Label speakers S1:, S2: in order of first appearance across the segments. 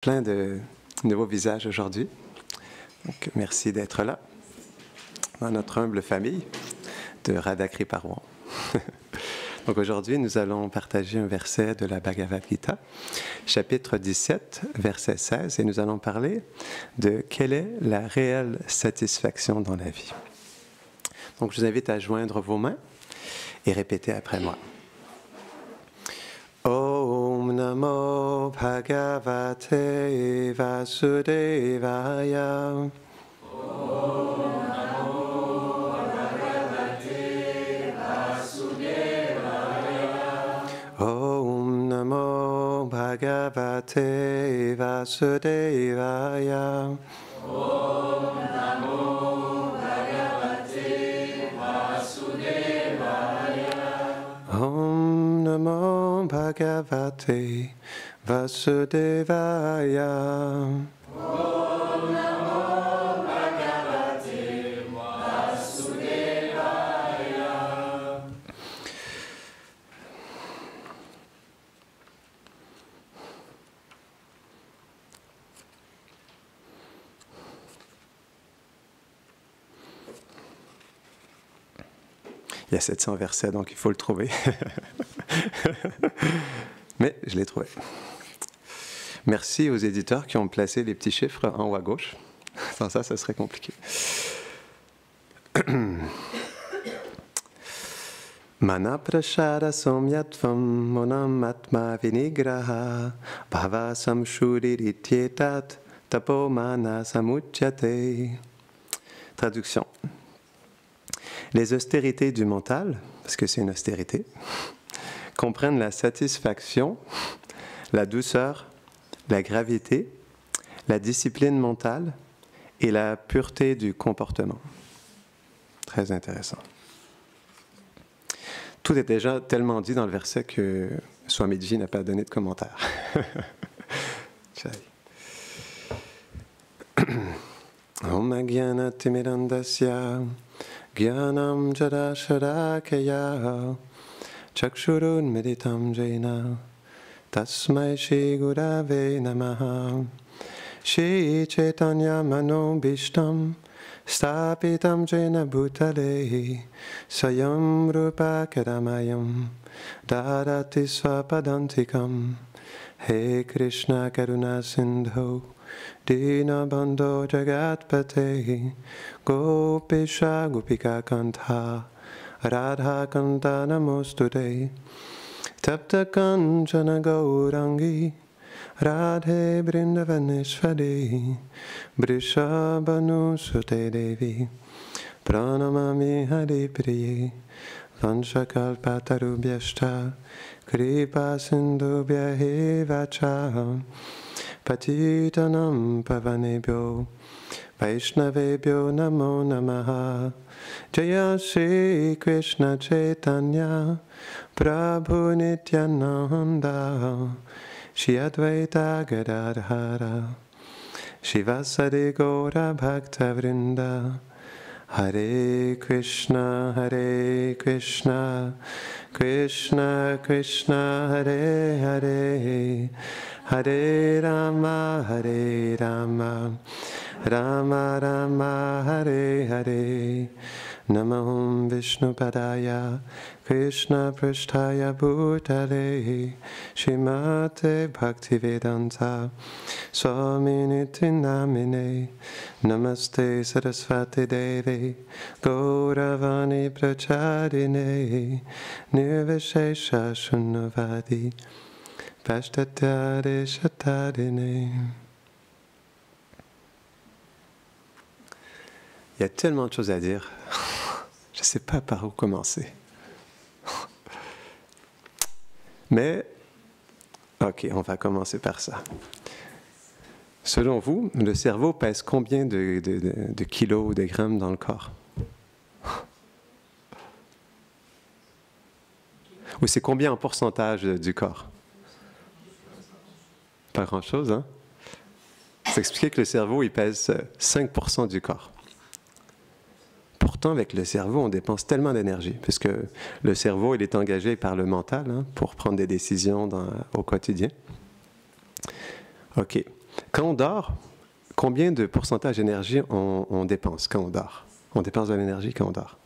S1: Plein de nouveaux visages aujourd'hui. Donc, merci d'être là dans notre humble famille de Radha Kriparoan. Donc aujourd'hui, nous allons partager un verset de la Bhagavad Gita, chapitre 17, verset 16, et nous allons parler de quelle est la réelle satisfaction dans la vie. Donc je vous invite à joindre vos mains et répéter après moi. Om Namo Bhagavate Vasudevaya.
S2: Om Namo Bhagavate Vasudevaya.
S1: Om Namo Bhagavate Vasudevaya.
S2: Om Namo Bhagavate Vasudevaya.
S1: Om Namo Bhagavate Vasudevaya.
S2: Om Namo Bhagavate Vasudevaya.
S1: Il y a 700 versets, donc il faut le trouver. Mais je l'ai trouvé. Merci aux éditeurs qui ont placé les petits chiffres en haut à gauche. Sans ça, ça serait compliqué. Mana prashara somyatvam monam atma vinigraha bhava samshuririthyetat tapo mana samuchyate. Traduction. Les austérités du mental, parce que c'est une austérité, comprennent la satisfaction, la douceur, la gravité, la discipline mentale et la pureté du comportement. Très intéressant. Tout est déjà tellement dit dans le verset que Swamiji n'a pas donné de commentaire. Om Agyana Timirandasya Gyanam Jada Shadakaya Chakshurun Meditam Jena Tasmai Shri Gurave Namaha Shri Chaitanya Mano Bhishtam Stapitam Jena Bhutale Sayam Rupa Kadamayam Dadati Swapadantikam He Krishna Karuna Sindho Dina Bandho Jagatpate Gopisha Gopika Kantha Radha Kanta Namostude Tapta Kanchana Gaurangi Radhe Brindavaneshwari Brishabhanu Sute Devi Pranamami Hari Priye Vanshakalpatarubhyashta Kripa Sindhubhya Hevacha Patitanam Pavanebhyo Vaishnavebhyo Namo Namaha Jaya Shri Krishna Chaitanya Prabhu Nityananda Shri Advaita Gadadhara Shivasadi Gaura Bhakta Vrinda Hare Krishna Krishna Krishna Hare Hare Hare Rama Rama Rama Hare Hare Namahum Vishnupadaya Krishna Prishtaya Bhutale Shrimate Bhaktivedanta Swaminiti Namine Namaste Saraswati Devi Gauravani Pracharine Nirvishesha Shunnavadi Pashtatare Shatarine. Il y a tellement de choses à dire. Je ne sais pas par où commencer. Mais, ok, on va commencer par ça. Selon vous, le cerveau pèse combien de kilos ou de grammes dans le corps? Ou c'est combien en pourcentage du corps? Pas grand-chose, hein? C'est expliqué que le cerveau, il pèse 5% du corps. Pourtant, avec le cerveau, on dépense tellement d'énergie, puisque le cerveau, il est engagé par le mental pour prendre des décisions au quotidien. OK. Quand on dort, combien de pourcentage d'énergie on dépense quand on dort? On dépense de l'énergie quand on dort?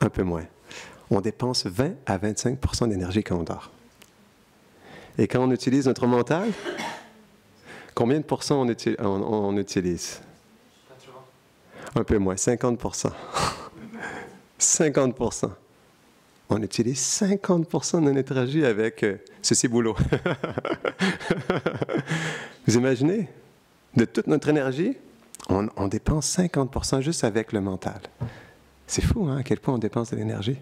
S1: 50%. Un peu moins. On dépense 20 à 25% d'énergie quand on dort. Et quand on utilise notre mental, combien de pourcents on utilise? 80. Un peu moins, 50%. 50%. On utilise 50% de notre énergie avec ceci boulot. Vous imaginez? De toute notre énergie, on dépense 50% juste avec le mental. C'est fou, hein, à quel point on dépense de l'énergie.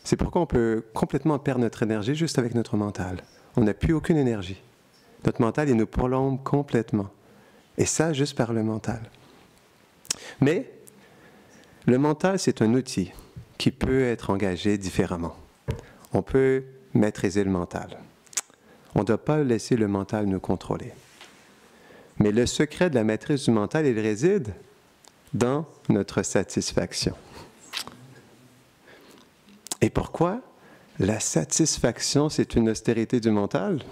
S1: C'est pourquoi on peut complètement perdre notre énergie juste avec notre mental. On n'a plus aucune énergie. Notre mental, il nous plombe complètement. Et ça, juste par le mental. Mais le mental, c'est un outil qui peut être engagé différemment. On peut maîtriser le mental. On ne doit pas laisser le mental nous contrôler. Mais le secret de la maîtrise du mental, il réside dans notre satisfaction. Et pourquoi la satisfaction, c'est une austérité du mental?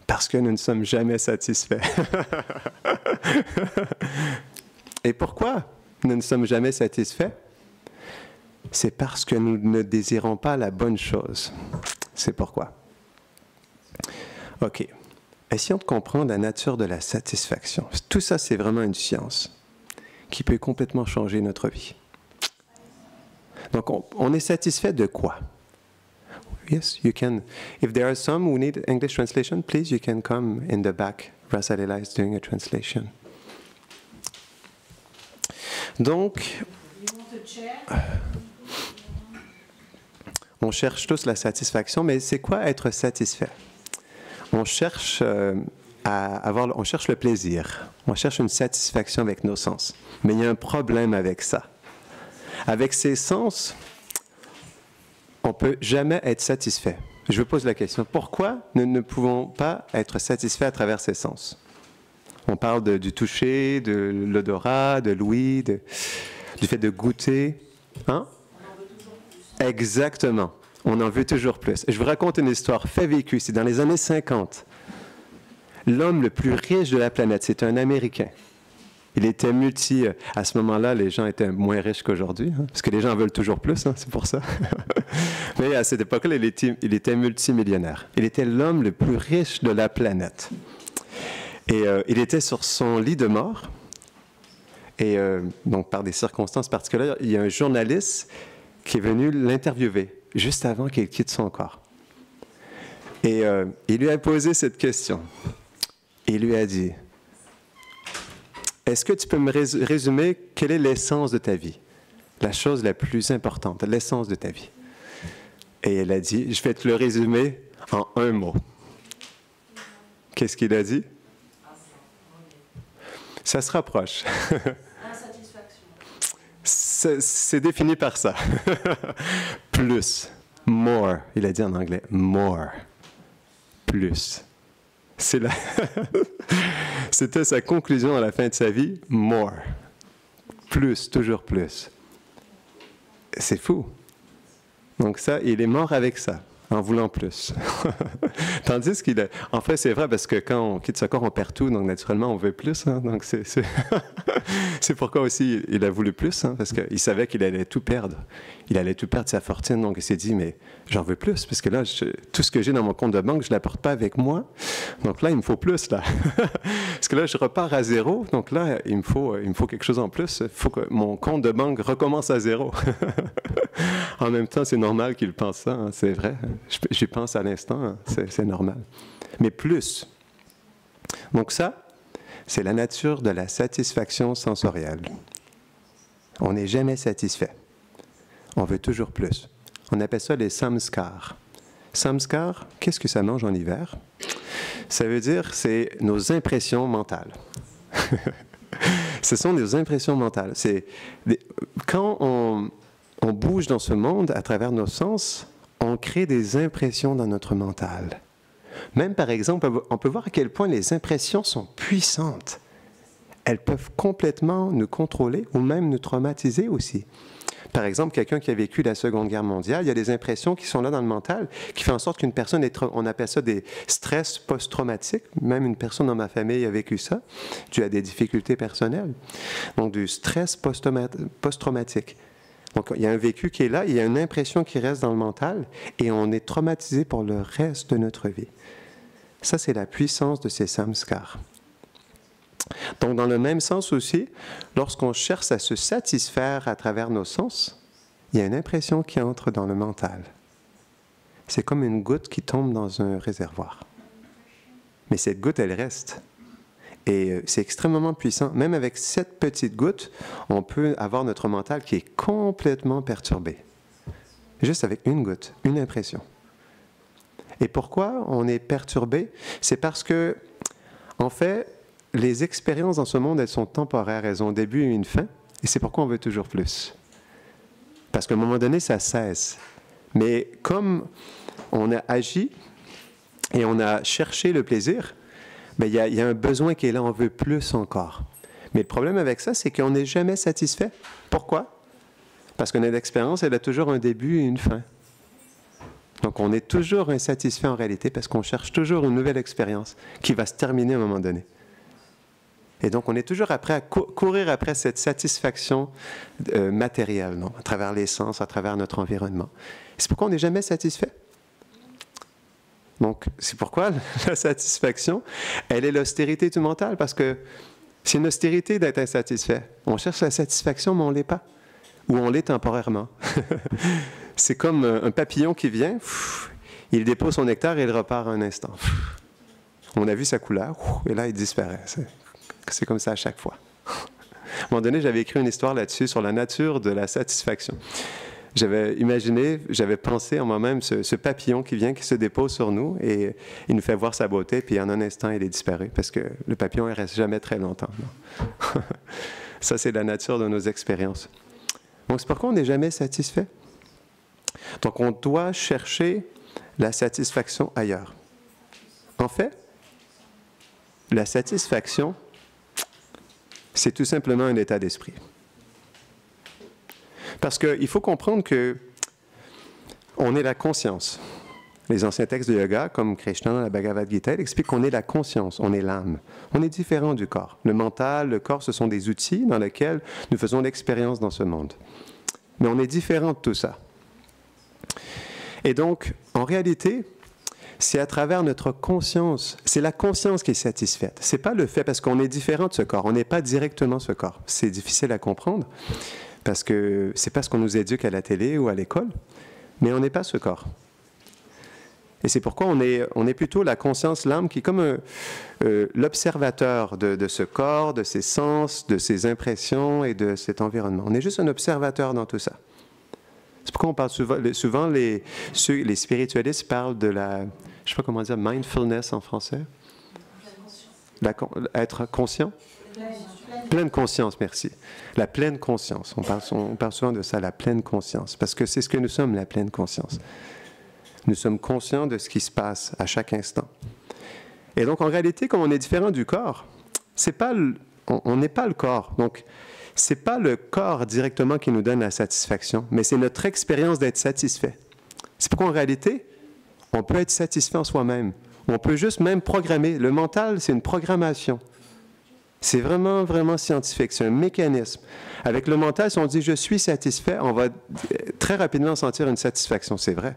S1: Parce que nous ne sommes jamais satisfaits. Et pourquoi nous ne sommes jamais satisfaits? C'est parce que nous ne désirons pas la bonne chose. C'est pourquoi. OK. Essayons de comprendre la nature de la satisfaction. Tout ça, c'est vraiment une science qui peut complètement changer notre vie. Donc, on est satisfait de quoi? Yes, you can. If there are some who need English translation, please, you can come in the back. Rasalela is doing a translation. Donc, on cherche tous la satisfaction, mais c'est quoi être satisfait? On cherche on cherche le plaisir. On cherche une satisfaction avec nos sens. Mais il y a un problème avec ça. Avec ces sens, on ne peut jamais être satisfait. Je vous pose la question, pourquoi nous ne pouvons pas être satisfaits à travers ces sens? On parle du toucher, de l'odorat, de l'ouïe, du fait de goûter. Hein? On en veut toujours plus. Exactement. On en veut toujours plus. Je vous raconte une histoire fait vécue. C'est dans les années 50. L'homme le plus riche de la planète, c'est un Américain. Il était à ce moment-là, les gens étaient moins riches qu'aujourd'hui, hein, parce que les gens en veulent toujours plus, hein, c'est pour ça. Mais à cette époque-là, il était multimillionnaire. Il était l'homme le plus riche de la planète. Et il était sur son lit de mort. Et donc, par des circonstances particulières, il y a un journaliste qui est venu l'interviewer juste avant qu'il quitte son corps. Et il lui a posé cette question. Il lui a dit... Est-ce que tu peux me résumer quelle est l'essence de ta vie? La chose la plus importante, l'essence de ta vie. Et elle a dit, je vais te le résumer en un mot. Qu'est-ce qu'il a dit? Ça se rapproche. Insatisfaction. C'est défini par ça. Plus. More. Il a dit en anglais, more. Plus. C'était sa conclusion à la fin de sa vie, more. Plus, toujours plus. C'est fou. Donc ça, il est mort avec ça, en voulant plus. Tandis qu'il a... En fait, c'est vrai, parce que quand on quitte ce corps, on perd tout, donc naturellement, on veut plus. Hein, donc c'est pourquoi aussi il a voulu plus, hein, parce qu'il savait qu'il allait tout perdre. Il allait tout perdre sa fortune, donc il s'est dit, mais j'en veux plus, parce que là, tout ce que j'ai dans mon compte de banque, je ne l'apporte pas avec moi. Donc là, il me faut plus, là. Parce que là, je repars à zéro, donc là, il me faut quelque chose en plus. Il faut que mon compte de banque recommence à zéro. En même temps, c'est normal qu'il pense ça, hein, c'est vrai. J'y pense à l'instant, hein, c'est normal. Mais plus. Donc ça, c'est la nature de la satisfaction sensorielle. On n'est jamais satisfait. On veut toujours plus. On appelle ça les samskars. Samskar, qu'est-ce que ça mange en hiver? Ça veut dire, c'est nos impressions mentales. Ce sont nos impressions mentales. Quand on bouge dans ce monde à travers nos sens, on crée des impressions dans notre mental. Même, par exemple, on peut voir à quel point les impressions sont puissantes. Elles peuvent complètement nous contrôler ou même nous traumatiser aussi. Par exemple, quelqu'un qui a vécu la Seconde Guerre mondiale, il y a des impressions qui sont là dans le mental, qui font en sorte qu'une personne on appelle ça des stress post-traumatiques. Même une personne dans ma famille a vécu ça, dû à des difficultés personnelles. Donc, du stress post-traumatique. Donc, il y a un vécu qui est là, il y a une impression qui reste dans le mental, et on est traumatisé pour le reste de notre vie. Ça, c'est la puissance de ces samskars. Donc, dans le même sens aussi, lorsqu'on cherche à se satisfaire à travers nos sens, il y a une impression qui entre dans le mental. C'est comme une goutte qui tombe dans un réservoir. Mais cette goutte, elle reste. Et c'est extrêmement puissant. Même avec cette petite goutte, on peut avoir notre mental qui est complètement perturbé. Juste avec une goutte, une impression. Et pourquoi on est perturbé? C'est parce que, en fait, les expériences dans ce monde, elles sont temporaires, elles ont un début et une fin, et c'est pourquoi on veut toujours plus. Parce qu'à un moment donné, ça cesse. Mais comme on a agi et on a cherché le plaisir, bien, il y a un besoin qui est là, on veut plus encore. Mais le problème avec ça, c'est qu'on n'est jamais satisfait. Pourquoi? Parce que notre expérience, elle a toujours un début et une fin. Donc, on est toujours insatisfait en réalité parce qu'on cherche toujours une nouvelle expérience qui va se terminer à un moment donné. Et donc, on est toujours après à courir après cette satisfaction matérielle, non? À travers les sens, à travers notre environnement. C'est pourquoi on n'est jamais satisfait. Donc, c'est pourquoi la satisfaction, elle est l'austérité du mental, parce que c'est une austérité d'être insatisfait. On cherche la satisfaction, mais on ne l'est pas. Ou on l'est temporairement. C'est comme un papillon qui vient, il dépose son nectar et il repart un instant. On a vu sa couleur, et là, il disparaît. C'est comme ça à chaque fois. À un moment donné, j'avais écrit une histoire là-dessus, sur la nature de la satisfaction. J'avais imaginé, j'avais pensé en moi-même ce papillon qui vient, qui se dépose sur nous, et il nous fait voir sa beauté, puis en un instant, il est disparu, parce que le papillon, il ne reste jamais très longtemps. Ça, c'est la nature de nos expériences. Donc, c'est pourquoi on n'est jamais satisfait. Donc, on doit chercher la satisfaction ailleurs. En fait, la satisfaction, c'est tout simplement un état d'esprit. Parce qu'il faut comprendre que on est la conscience. Les anciens textes de yoga, comme Krishna dans la Bhagavad Gita, expliquent qu'on est la conscience, on est l'âme. On est différent du corps. Le mental, le corps, ce sont des outils dans lesquels nous faisons l'expérience dans ce monde. Mais on est différent de tout ça. Et donc, en réalité, c'est à travers notre conscience, c'est la conscience qui est satisfaite. Ce n'est pas le fait, parce qu'on est différent de ce corps, on n'est pas directement ce corps. C'est difficile à comprendre, parce que ce n'est pas ce qu'on nous éduque à la télé ou à l'école, mais on n'est pas ce corps. Et c'est pourquoi on est plutôt la conscience, l'âme, qui est comme l'observateur de ce corps, de ses sens, de ses impressions et de cet environnement. On est juste un observateur dans tout ça. C'est pourquoi on parle souvent les spiritualistes parlent de la, je ne sais pas comment dire, mindfulness en français. Être conscient. Pleine conscience, merci. La pleine conscience. On parle souvent de ça, la pleine conscience, parce que c'est ce que nous sommes, la pleine conscience. Nous sommes conscients de ce qui se passe à chaque instant. Et donc, en réalité, comme on est différent du corps, on n'est pas le corps. Donc, ce n'est pas le corps directement qui nous donne la satisfaction, mais c'est notre expérience d'être satisfait. C'est pourquoi, en réalité, on peut être satisfait en soi-même. On peut juste même programmer. Le mental, c'est une programmation. C'est vraiment, vraiment scientifique. C'est un mécanisme. Avec le mental, si on dit « je suis satisfait », on va très rapidement sentir une satisfaction. C'est vrai.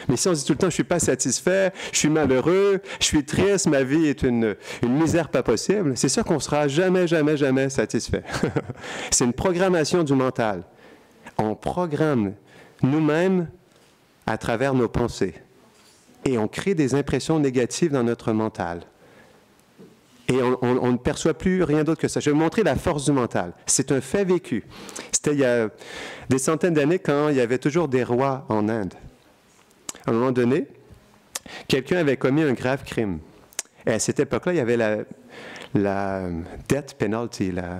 S1: Mais si on dit tout le temps « je ne suis pas satisfait, je suis malheureux, je suis triste, ma vie est une misère pas possible », c'est sûr qu'on ne sera jamais, jamais, jamais satisfait. C'est une programmation du mental. On programme nous-mêmes à travers nos pensées. Et on crée des impressions négatives dans notre mental. Et on ne perçoit plus rien d'autre que ça. Je vais vous montrer la force du mental. C'est un fait vécu. C'était il y a des centaines d'années quand il y avait toujours des rois en Inde. À un moment donné, quelqu'un avait commis un grave crime. Et à cette époque-là, il y avait la death penalty, la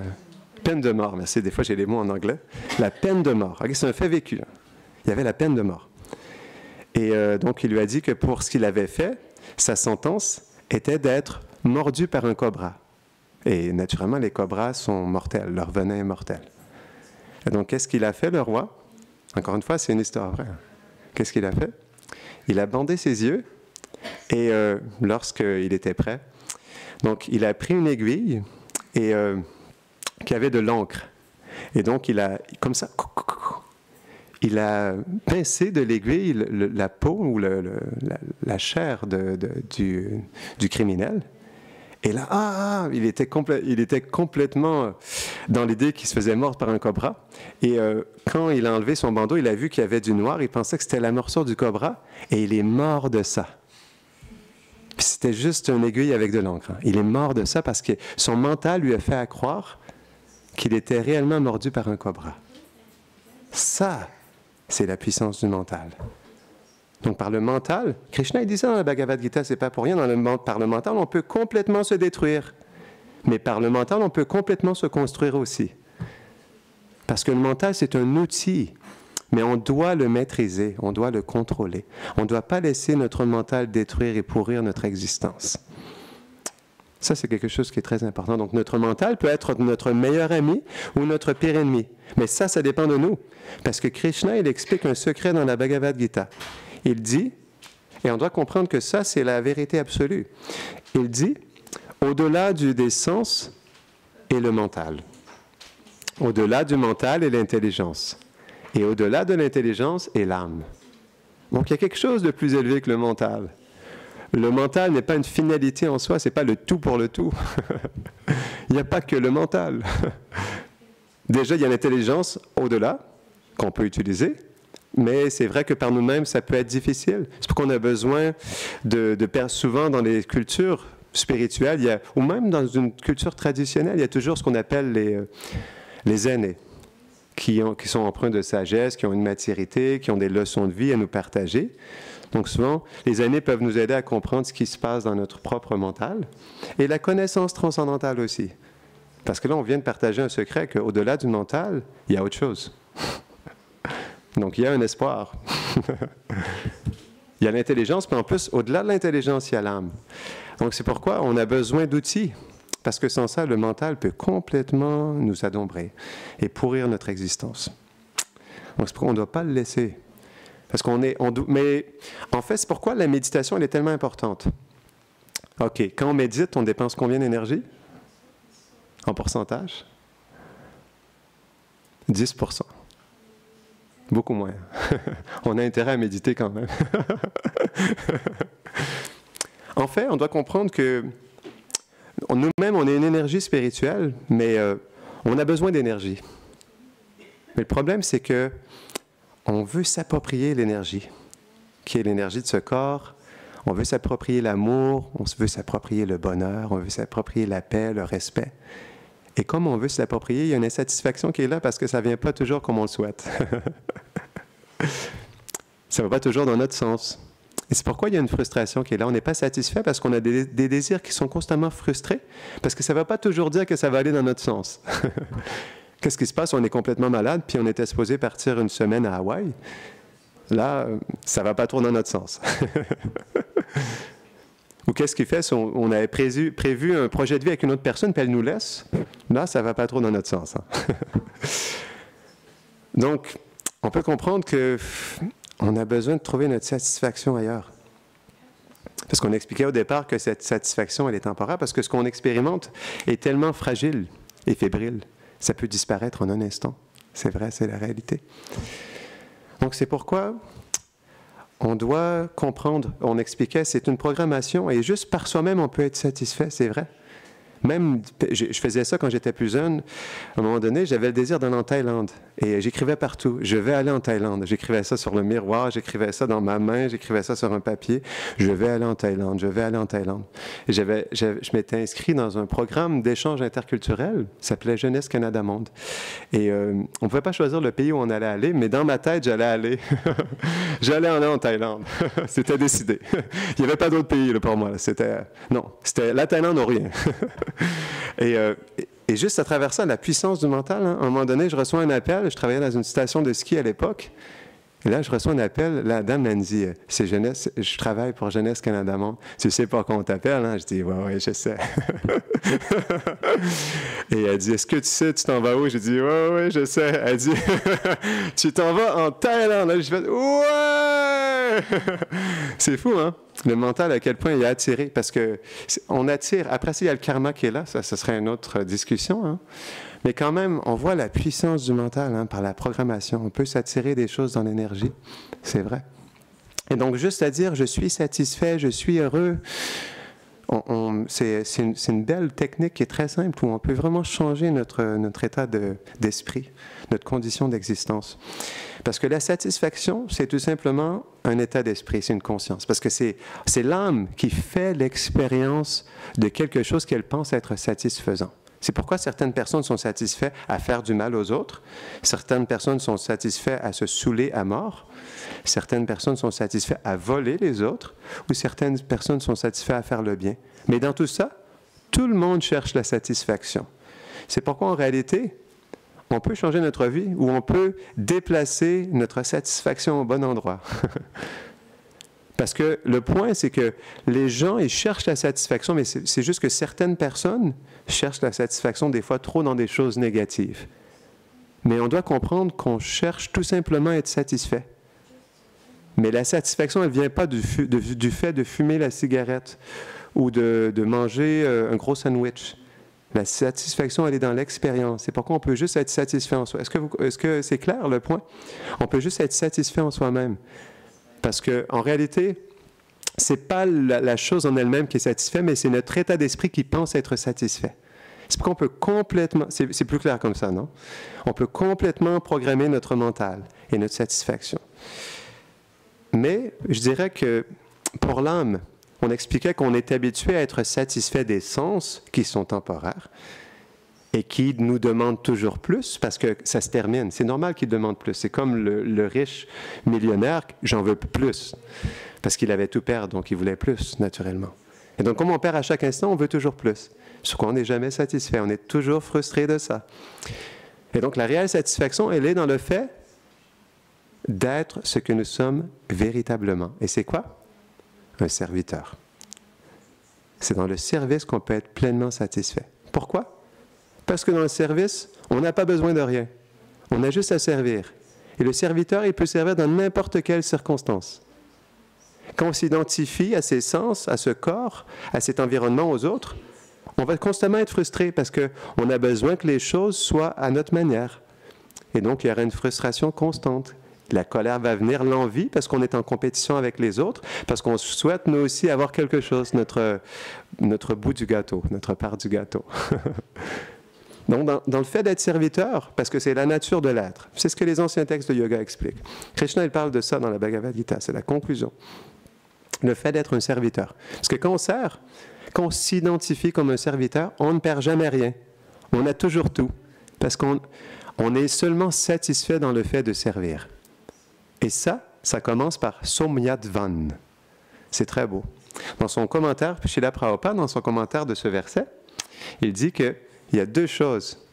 S1: peine de mort. Merci, des fois j'ai les mots en anglais. La peine de mort. Okay, c'est un fait vécu. Il y avait la peine de mort. Et donc, il lui a dit que pour ce qu'il avait fait, sa sentence était d'être mordu par un cobra. Et naturellement, les cobras sont mortels, leur venin est mortel. Et donc, qu'est-ce qu'il a fait, le roi? Encore une fois, c'est une histoire vraie. Qu'est-ce qu'il a fait? Il a bandé ses yeux et lorsqu'il était prêt, donc il a pris une aiguille et qui avait de l'encre. Et donc, il a, comme ça, il a pincé de l'aiguille la peau ou la chair du criminel. Et là, il était complètement dans l'idée qu'il se faisait mordre par un cobra. Et quand il a enlevé son bandeau, il a vu qu'il y avait du noir. Il pensait que c'était la morsure du cobra. Et il est mort de ça. Puis c'était juste une aiguille avec de l'encre. Il est mort de ça parce que son mental lui a fait croire qu'il était réellement mordu par un cobra. Ça, c'est la puissance du mental. Donc, par le mental, Krishna, il dit ça dans la Bhagavad Gita, c'est pas pour rien, par le mental, on peut complètement se détruire. Mais par le mental, on peut complètement se construire aussi. Parce que le mental, c'est un outil, mais on doit le maîtriser, on doit le contrôler. On ne doit pas laisser notre mental détruire et pourrir notre existence. Ça, c'est quelque chose qui est très important. Donc, notre mental peut être notre meilleur ami ou notre pire ennemi. Mais ça dépend de nous. Parce que Krishna, il explique un secret dans la Bhagavad Gita. Il dit, et on doit comprendre que ça, c'est la vérité absolue. Il dit, au-delà des sens est le mental. Au-delà du mental est l'intelligence. Et au-delà de l'intelligence est l'âme. Donc, il y a quelque chose de plus élevé que le mental. Le mental n'est pas une finalité en soi, ce n'est pas le tout pour le tout. Il n'y a pas que le mental. Déjà, il y a l'intelligence au-delà qu'on peut utiliser. Mais c'est vrai que par nous-mêmes, ça peut être difficile. C'est pourquoi on a besoin souvent dans les cultures spirituelles, ou même dans une culture traditionnelle, il y a toujours ce qu'on appelle les aînés, qui sont empreints de sagesse, qui ont une maturité, qui ont des leçons de vie à nous partager. Donc souvent, les aînés peuvent nous aider à comprendre ce qui se passe dans notre propre mental, et la connaissance transcendantale aussi. Parce que là, on vient de partager un secret qu'au-delà du mental, il y a autre chose. Donc, il y a un espoir. Il y a l'intelligence, mais en plus, au-delà de l'intelligence, il y a l'âme. Donc, c'est pourquoi on a besoin d'outils. Parce que sans ça, le mental peut complètement nous adombrer et pourrir notre existence. Donc, c'est pourquoi on ne doit pas le laisser. Parce mais en fait, c'est pourquoi la méditation, elle est tellement importante. OK, quand on médite, on dépense combien d'énergie? En pourcentage? 10%. Beaucoup moins. On a intérêt à méditer quand même. En fait, on doit comprendre que nous-mêmes, on est une énergie spirituelle, mais on a besoin d'énergie. Mais le problème, c'est que on veut s'approprier l'énergie, qui est l'énergie de ce corps. On veut s'approprier l'amour, on veut s'approprier le bonheur, on veut s'approprier la paix, le respect. Et comme on veut se l'approprier, il y a une insatisfaction qui est là parce que ça ne vient pas toujours comme on le souhaite. Ça ne va pas toujours dans notre sens. Et c'est pourquoi il y a une frustration qui est là. On n'est pas satisfait parce qu'on a des désirs qui sont constamment frustrés, parce que ça ne va pas toujours dire que ça va aller dans notre sens. Qu'est-ce qui se passe? On est complètement malade, puis on était supposé partir une semaine à Hawaï. Là, ça ne va pas trop dans notre sens. Ou qu'est-ce qu'il fait si on avait prévu un projet de vie avec une autre personne, puis elle nous laisse? Là, ça ne va pas trop dans notre sens. Hein? Donc, on peut comprendre qu'on a besoin de trouver notre satisfaction ailleurs. Parce qu'on expliquait au départ que cette satisfaction, elle est temporaire, parce que ce qu'on expérimente est tellement fragile et fébrile. Ça peut disparaître en un instant. C'est vrai, c'est la réalité. Donc, c'est pourquoi on doit comprendre, on expliquait, c'est une programmation et juste par soi-même, on peut être satisfait, c'est vrai. Même, je faisais ça quand j'étais plus jeune. À un moment donné, j'avais le désir d'aller en Thaïlande. Et j'écrivais partout. Je vais aller en Thaïlande. J'écrivais ça sur le miroir, j'écrivais ça dans ma main, j'écrivais ça sur un papier. Je vais aller en Thaïlande, je vais aller en Thaïlande. Et je m'étais inscrit dans un programme d'échange interculturel qui s'appelait Jeunesse Canada Monde. Et on ne pouvait pas choisir le pays où on allait aller, mais dans ma tête, j'allais aller. J'allais aller en Thaïlande. C'était décidé. Il n'y avait pas d'autre pays là, pour moi. C'était la Thaïlande ou rien. Et juste à travers ça, la puissance du mental, hein, à un moment donné, je reçois un appel, je travaillais dans une station de ski à l'époque, Et là, je reçois un appel, la dame elle me dit, c'est Jeunesse, je travaille pour Jeunesse Canada Monde. Tu sais pas qu'on t'appelle, hein? Je dis, ouais, je sais. Et elle dit, est-ce que tu sais, tu t'en vas où? J'ai dit, ouais, je sais. Elle dit, tu t'en vas en Thaïlande. Là, j'ai fait, ouais! C'est fou, hein? Le mental, à quel point il est attiré, parce que on attire. Après, il y a le karma qui est là, ça serait une autre discussion, hein? Mais quand même, on voit la puissance du mental, hein, par la programmation. On peut s'attirer des choses dans l'énergie, c'est vrai. Et donc, juste à dire, je suis satisfait, je suis heureux, c'est une belle technique qui est très simple, où on peut vraiment changer notre état d'esprit, notre condition d'existence. Parce que la satisfaction, c'est tout simplement un état d'esprit, c'est une conscience. Parce que c'est l'âme qui fait l'expérience de quelque chose qu'elle pense être satisfaisant. C'est pourquoi certaines personnes sont satisfaites à faire du mal aux autres, certaines personnes sont satisfaites à se saouler à mort, certaines personnes sont satisfaites à voler les autres, ou certaines personnes sont satisfaites à faire le bien. Mais dans tout ça, tout le monde cherche la satisfaction. C'est pourquoi en réalité, on peut changer notre vie ou on peut déplacer notre satisfaction au bon endroit. Parce que le point, c'est que les gens, ils cherchent la satisfaction, mais c'est juste que certaines personnes cherchent la satisfaction des fois trop dans des choses négatives. Mais on doit comprendre qu'on cherche tout simplement à être satisfait. Mais la satisfaction, elle ne vient pas du fait de fumer la cigarette ou de manger un gros sandwich. La satisfaction, elle est dans l'expérience. C'est pourquoi on peut juste être satisfait en soi. Est-ce que c'est clair, le point? On peut juste être satisfait en soi-même. Parce qu'en réalité, ce n'est pas la chose en elle-même qui est satisfaite, mais c'est notre état d'esprit qui pense être satisfait. C'est pourquoi on peut complètement... C'est plus clair comme ça, non? On peut complètement programmer notre mental et notre satisfaction. Mais je dirais que pour l'âme, on expliquait qu'on est habitué à être satisfait des sens qui sont temporaires et qui nous demandent toujours plus parce que ça se termine. C'est normal qu'ils demandent plus. C'est comme le riche millionnaire, j'en veux plus. Parce qu'il avait tout perdu, donc il voulait plus, naturellement. Et donc, comme on perd à chaque instant, on veut toujours plus. Sauf qu'on n'est jamais satisfait. On est toujours frustré de ça. Et donc, la réelle satisfaction, elle est dans le fait d'être ce que nous sommes véritablement. Et c'est quoi? Un serviteur. C'est dans le service qu'on peut être pleinement satisfait. Pourquoi? Parce que dans le service, on n'a pas besoin de rien. On a juste à servir. Et le serviteur, il peut servir dans n'importe quelle circonstance. Quand on s'identifie à ses sens, à ce corps, à cet environnement, aux autres, on va constamment être frustré parce qu'on a besoin que les choses soient à notre manière. Et donc, il y aura une frustration constante. La colère va venir, l'envie, parce qu'on est en compétition avec les autres, parce qu'on souhaite, nous aussi, avoir quelque chose, notre bout du gâteau, notre part du gâteau. Donc, dans le fait d'être serviteur, parce que c'est la nature de l'être, c'est ce que les anciens textes de yoga expliquent. Krishna, il parle de ça dans la Bhagavad Gita, c'est la conclusion. Le fait d'être un serviteur. Parce que quand on sert, quand on s'identifie comme un serviteur, on ne perd jamais rien. On a toujours tout. Parce qu'on est seulement satisfait dans le fait de servir. Et ça commence par Somyadvan. C'est très beau. Dans son commentaire, Srila Prabhupada, dans son commentaire de ce verset, il dit qu'il y a deux choses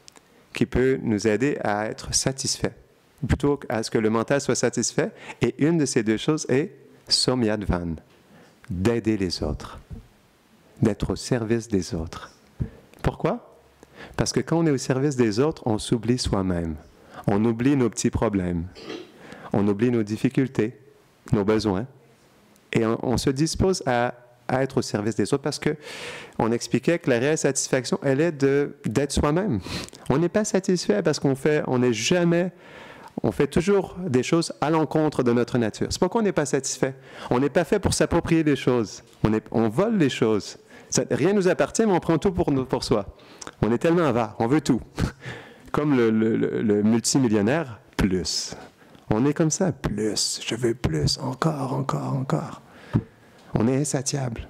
S1: qui peuvent nous aider à être satisfaits, ou plutôt à ce que le mental soit satisfait. Et une de ces deux choses est Somyadvan, d'aider les autres, d'être au service des autres. Pourquoi? Parce que quand on est au service des autres, on s'oublie soi-même. On oublie nos petits problèmes. On oublie nos difficultés, nos besoins. Et on se dispose à être au service des autres parce qu'on expliquait que la réelle satisfaction, elle est d'être soi-même. On n'est pas satisfait parce on fait toujours des choses à l'encontre de notre nature. C'est pourquoi on n'est pas satisfait. On n'est pas fait pour s'approprier les choses. On vole les choses. Rien ne nous appartient, mais on prend tout pour soi. On est tellement avare, on veut tout. Comme le multimillionnaire, plus. On est comme ça, plus, je veux plus, encore. On est insatiable.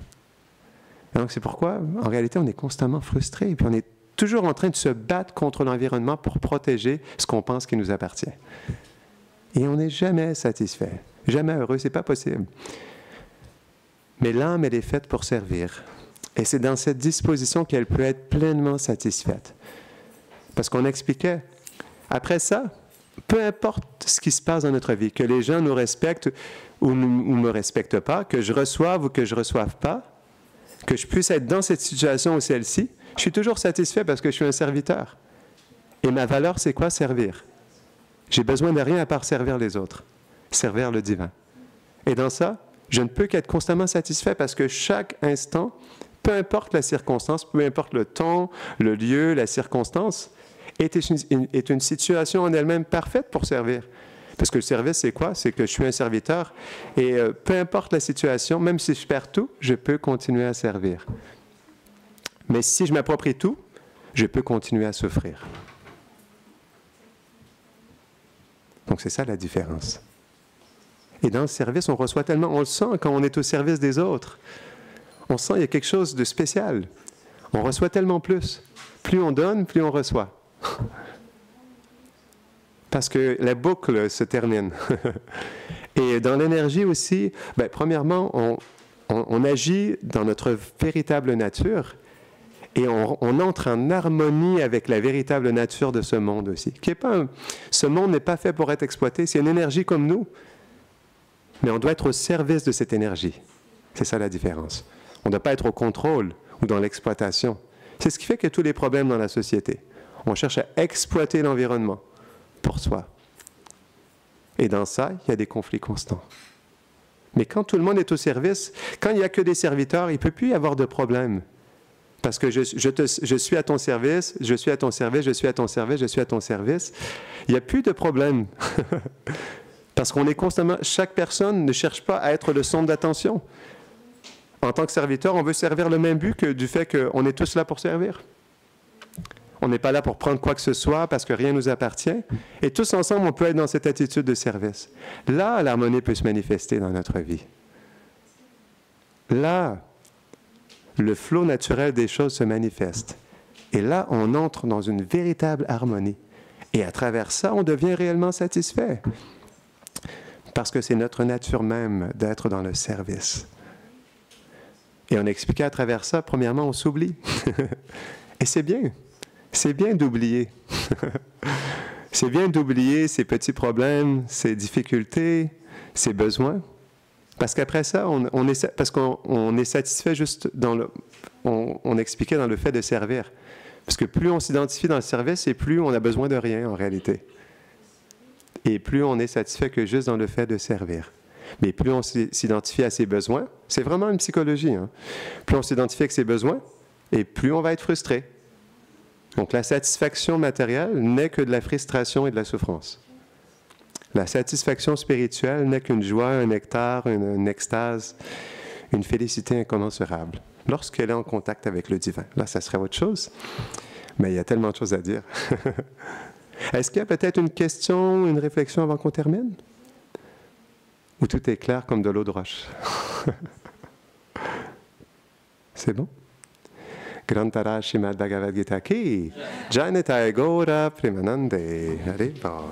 S1: Et donc c'est pourquoi, en réalité, on est constamment frustré, puis on est toujours en train de se battre contre l'environnement pour protéger ce qu'on pense qui nous appartient. Et on n'est jamais satisfait, jamais heureux, c'est pas possible. Mais l'âme, elle est faite pour servir. Et c'est dans cette disposition qu'elle peut être pleinement satisfaite. Parce qu'on expliquait, après ça, peu importe ce qui se passe dans notre vie, que les gens nous respectent ou ne me respectent pas, que je reçoive ou que je ne reçoive pas, que je puisse être dans cette situation ou celle-ci, je suis toujours satisfait parce que je suis un serviteur. Et ma valeur, c'est quoi? Servir. J'ai besoin de rien à part servir les autres, servir le divin. Et dans ça, je ne peux qu'être constamment satisfait parce que chaque instant, peu importe la circonstance, peu importe le temps, le lieu, la circonstance, est une situation en elle-même parfaite pour servir. Parce que le service, c'est quoi? C'est que je suis un serviteur et peu importe la situation, même si je perds tout, je peux continuer à servir. Mais si je m'approprie tout, je peux continuer à souffrir. Donc c'est ça la différence. Et dans le service, on reçoit tellement, on le sent quand on est au service des autres. On sent qu'il y a quelque chose de spécial. On reçoit tellement plus. Plus on donne, plus on reçoit. Parce que la boucle se termine. Et dans l'énergie aussi, bien, premièrement, on agit dans notre véritable nature et on entre en harmonie avec la véritable nature de ce monde aussi. Ce monde n'est pas fait pour être exploité, c'est une énergie comme nous, mais on doit être au service de cette énergie. C'est ça la différence. On ne doit pas être au contrôle ou dans l'exploitation. C'est ce qui fait que tous les problèmes dans la société. On cherche à exploiter l'environnement pour soi. Et dans ça, il y a des conflits constants. Mais quand tout le monde est au service, quand il n'y a que des serviteurs, il ne peut plus y avoir de problème. Parce que je suis à ton service, je suis à ton service, je suis à ton service, je suis à ton service. Il n'y a plus de problème. Parce qu'on est constamment... Chaque personne ne cherche pas à être le centre d'attention. En tant que serviteur, on veut servir le même but que du fait qu'on est tous là pour servir. On n'est pas là pour prendre quoi que ce soit parce que rien ne nous appartient. Et tous ensemble, on peut être dans cette attitude de service. Là, l'harmonie peut se manifester dans notre vie. Là, le flot naturel des choses se manifeste. Et là, on entre dans une véritable harmonie. Et à travers ça, on devient réellement satisfait. Parce que c'est notre nature même d'être dans le service. Et on expliquait à travers ça, premièrement, on s'oublie. Et c'est bien. C'est bien d'oublier. C'est bien d'oublier ses petits problèmes, ses difficultés, ses besoins. Parce qu'après ça, parce qu'on est satisfait juste dans le... On expliquait dans le fait de servir. Parce que plus on s'identifie dans le service, et plus on a besoin de rien en réalité. Et plus on est satisfait que juste dans le fait de servir. Mais plus on s'identifie à ses besoins, c'est vraiment une psychologie, hein? Plus on s'identifie avec ses besoins, et plus on va être frustré. Donc la satisfaction matérielle n'est que de la frustration et de la souffrance. La satisfaction spirituelle n'est qu'une joie, un nectar, une extase, une félicité incommensurable, lorsqu'elle est en contact avec le divin. Là, ça serait autre chose, mais il y a tellement de choses à dire. Est-ce qu'il y a peut-être une question, une réflexion avant qu'on termine? Ou tout est clair comme de l'eau de roche? C'est bon? Grantara Srimad Bhagavad Gita ki Janitaya Gaura Premanande. Allez, bon.